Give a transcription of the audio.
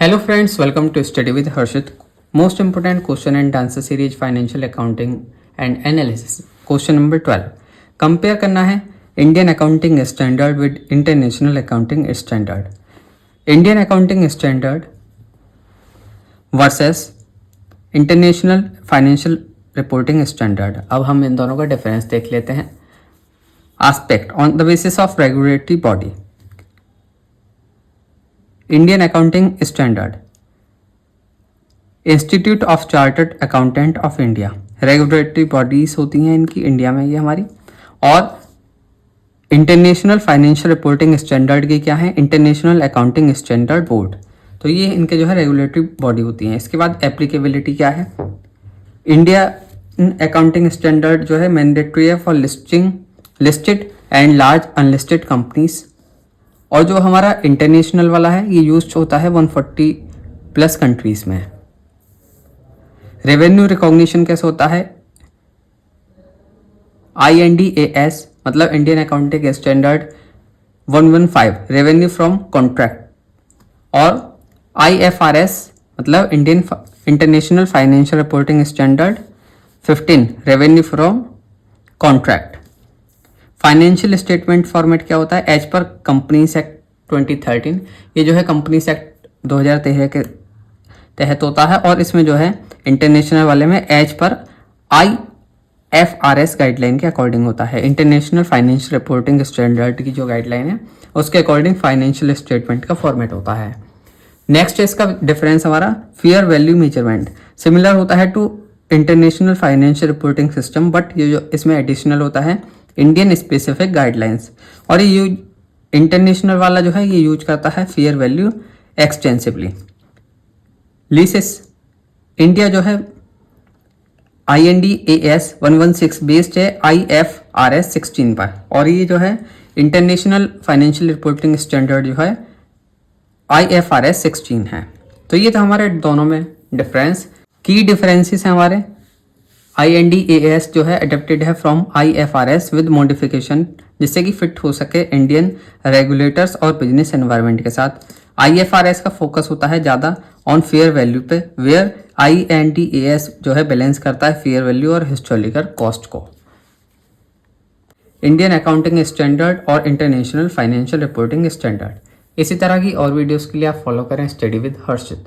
Hello friends, welcome to Study with Harshit. Most important question and answer series Financial Accounting and Analysis. Question number 12. Compare करना है Indian accounting standard with international accounting standard. Indian accounting standard versus international financial reporting standard. अब हम इन दोनों का difference देख लेते हैं. Aspect on the basis of regulatory body. Indian accounting standard, institute of chartered accountant of India, regulatory bodies होती हैं इनकी इंडिया में ये हमारी. और इंटरनेशनल फाइनेंशियल रिपोर्टिंग स्टैंडर्ड की क्या है, इंटरनेशनल अकाउंटिंग स्टैंडर्ड बोर्ड. तो ये इनके जो है रेगुलेटरी बॉडी होती हैं. इसके बाद एप्लीकेबिलिटी क्या है, इंडिया अकाउंटिंग स्टैंडर्ड जो है मैंडेटरी है for listed and large unlisted companies. और जो हमारा इंटरनेशनल वाला है ये यूज होता है 140 प्लस कंट्रीज में. रेवेन्यू रिकॉग्निशन कैसे होता है, INDAS मतलब Indian accounting standard 115 revenue from contract. और IFRS मतलब international financial reporting standard 15 revenue from contract. Financial statement format क्या होता है, एज पर कंपनीज एक्ट 2013. ये जो है कंपनीज एक्ट 2013 के तहत होता है. और इसमें जो है इंटरनेशनल वाले में एज पर IFRS गाइडलाइन के अकॉर्डिंग होता है. इंटरनेशनल फाइनेंशियल रिपोर्टिंग स्टैंडर्ड की जो गाइडलाइन है उसके अकॉर्डिंग फाइनेंशियल स्टेटमेंट का फॉर्मेट होता है. नेक्स्ट इसका डिफरेंस हमारा फेयर वैल्यू मेजरमेंट. सिमिलर होता है to international financial reporting system, but ये जो इसमें एडिशनल होता है इंडियन स्पेसिफिक गाइडलाइंस. और ये इंटरनेशनल वाला जो है ये यूज करता है fair value extensively. Laissez India जो है INDAS 116 बेस्ड है IFRS 16 पर. और ये जो है इंटरनेशनल फाइनेंशियल रिपोर्टिंग स्टैंडर्ड जो है IFRS 16 है. तो ये था हमारे दोनों में डिफरेंस. की डिफरेंसेस हैं हमारे, INDAS जो है अडेप्टेड है फ्रॉम IFRS विद मॉडिफिकेशन जिससे कि फिट हो सके इंडियन रेगुलेटर्स और बिजनेस एनवायरनमेंट के साथ. IFRS का फोकस होता है ज़्यादा ऑन फेयर वैल्यू पे, वेयर INDAS जो है बैलेंस करता है फेयर वैल्यू और हिस्टोरिकल कॉस्ट को. इंडियन अकाउंटिंग स्टैंडर्ड और इंटरनेशनल फाइनेंशियल रिपोर्टिंग स्टैंडर्ड. इसी तरह की और वीडियोस के लिए आप फॉलो करें स्टडी विद हर्षित.